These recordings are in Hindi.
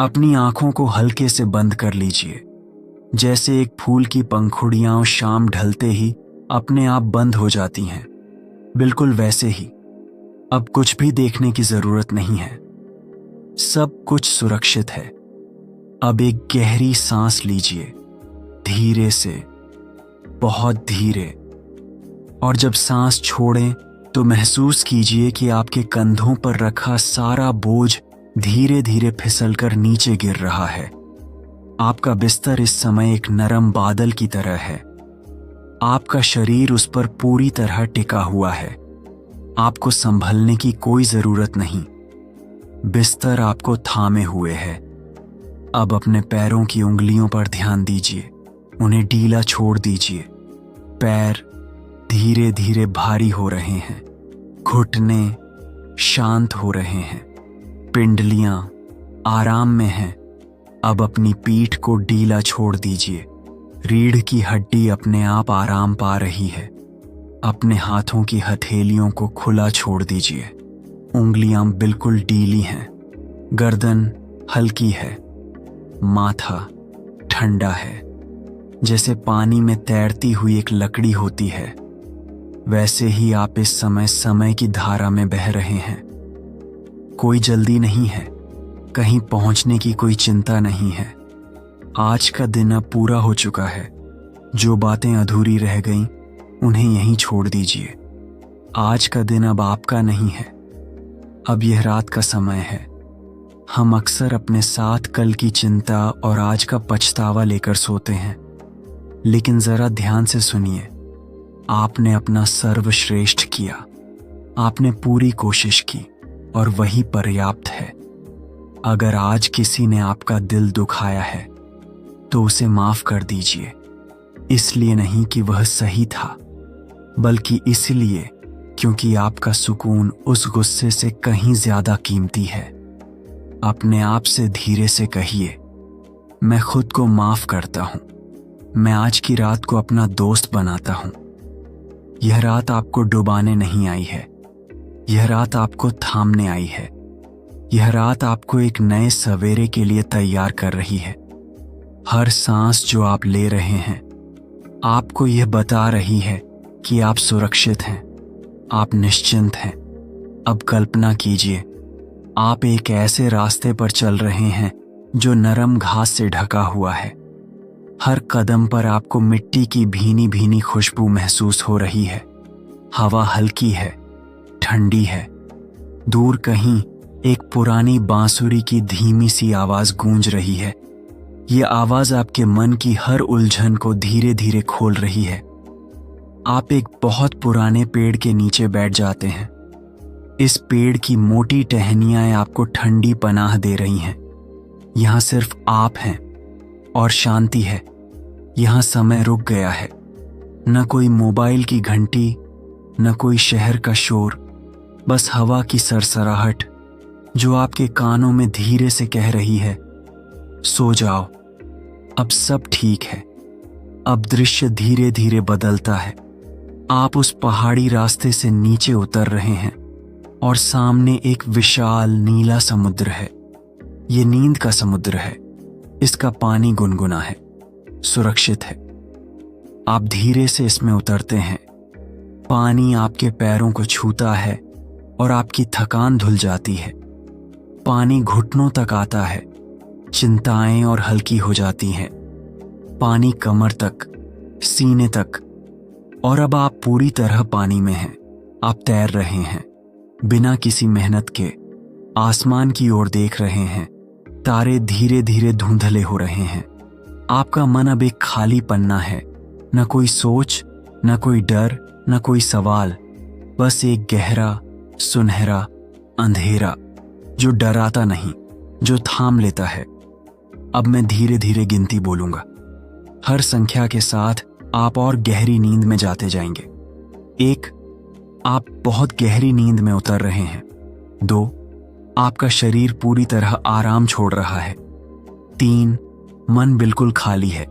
अपनी आंखों को हल्के से बंद कर लीजिए, जैसे एक फूल की पंखुड़ियां शाम ढलते ही अपने आप बंद हो जाती हैं। बिल्कुल वैसे ही अब कुछ भी देखने की जरूरत नहीं है। सब कुछ सुरक्षित है। अब एक गहरी सांस लीजिए, धीरे से, बहुत धीरे। और जब सांस छोड़ें तो महसूस कीजिए कि आपके कंधों पर रखा सारा बोझ धीरे धीरे फिसलकर नीचे गिर रहा है। आपका बिस्तर इस समय एक नरम बादल की तरह है। आपका शरीर उस पर पूरी तरह टिका हुआ है। आपको संभलने की कोई जरूरत नहीं। बिस्तर आपको थामे हुए है। अब अपने पैरों की उंगलियों पर ध्यान दीजिए, उन्हें ढीला छोड़ दीजिए। पैर धीरे धीरे भारी हो रहे हैं, घुटने शांत हो रहे हैं, पिंडलियां आराम में हैं। अब अपनी पीठ को ढीला छोड़ दीजिए। रीढ़ की हड्डी अपने आप आराम पा रही है। अपने हाथों की हथेलियों को खुला छोड़ दीजिए। उंगलियां बिल्कुल ढीली हैं। गर्दन हल्की है। माथा ठंडा है, जैसे पानी में तैरती हुई एक लकड़ी होती है। वैसे ही आप इस समय समय की धारा में बह रहे हैं। कोई जल्दी नहीं है, कहीं पहुंचने की कोई चिंता नहीं है। आज का दिन अब पूरा हो चुका है। जो बातें अधूरी रह गईं, उन्हें यहीं छोड़ दीजिए। आज का दिन अब आपका नहीं है। अब यह रात का समय है। हम अक्सर अपने साथ कल की चिंता और आज का पछतावा लेकर सोते हैं, लेकिन जरा ध्यान से सुनिए। आपने अपना सर्वश्रेष्ठ किया। आपने पूरी कोशिश की और वही पर्याप्त है। अगर आज किसी ने आपका दिल दुखाया है तो उसे माफ कर दीजिए। इसलिए नहीं कि वह सही था, बल्कि इसलिए क्योंकि आपका सुकून उस गुस्से से कहीं ज्यादा कीमती है। अपने आप से धीरे से कहिए, मैं खुद को माफ करता हूं। मैं आज की रात को अपना दोस्त बनाता हूं। यह रात आपको डुबाने नहीं आई है। यह रात आपको थामने आई है। यह रात आपको एक नए सवेरे के लिए तैयार कर रही है। हर सांस जो आप ले रहे हैं आपको यह बता रही है कि आप सुरक्षित हैं, आप निश्चिंत हैं। अब कल्पना कीजिए, आप एक ऐसे रास्ते पर चल रहे हैं जो नरम घास से ढका हुआ है। हर कदम पर आपको मिट्टी की भीनी भीनी खुशबू महसूस हो रही है। हवा हल्की है, ठंडी है। दूर कहीं एक पुरानी बांसुरी की धीमी सी आवाज गूंज रही है। यह आवाज आपके मन की हर उलझन को धीरे धीरे खोल रही है। आप एक बहुत पुराने पेड़ के नीचे बैठ जाते हैं। इस पेड़ की मोटी टहनियां आपको ठंडी पनाह दे रही हैं। यहां सिर्फ आप हैं और शांति है। यहां समय रुक गया है। न कोई मोबाइल की घंटी, न कोई शहर का शोर, बस हवा की सरसराहट जो आपके कानों में धीरे से कह रही है, सो जाओ, अब सब ठीक है। अब दृश्य धीरे धीरे बदलता है। आप उस पहाड़ी रास्ते से नीचे उतर रहे हैं और सामने एक विशाल नीला समुद्र है। ये नींद का समुद्र है। इसका पानी गुनगुना है, सुरक्षित है। आप धीरे से इसमें उतरते हैं। पानी आपके पैरों को छूता है और आपकी थकान धुल जाती है। पानी घुटनों तक आता है। चिंताएं और हल्की हो जाती हैं। पानी कमर तक, सीने तक। और अब आप पूरी तरह पानी में हैं। आप तैर रहे हैं बिना किसी मेहनत के। आसमान की ओर देख रहे हैं। तारे धीरे धीरे धुंधले हो रहे हैं। आपका मन अब एक खाली पन्ना है। न कोई सोच, न कोई डर, न कोई सवाल। बस एक गहरा सुनहरा अंधेरा जो डराता नहीं, जो थाम लेता है। अब मैं धीरे धीरे गिनती बोलूंगा। हर संख्या के साथ आप और गहरी नींद में जाते जाएंगे। 1, आप बहुत गहरी नींद में उतर रहे हैं। 2, आपका शरीर पूरी तरह आराम छोड़ रहा है। 3, मन बिल्कुल खाली है।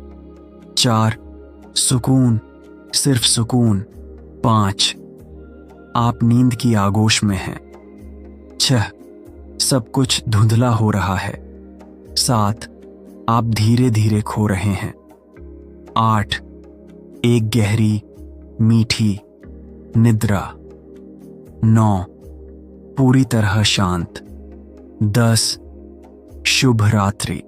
4, सुकून, सिर्फ सुकून। 5, आप नींद की आगोश में हैं। 6, सब कुछ धुंधला हो रहा है। 7, आप धीरे धीरे खो रहे हैं। 8, एक गहरी मीठी निद्रा। 9, पूरी तरह शांत। 10, शुभ रात्रि।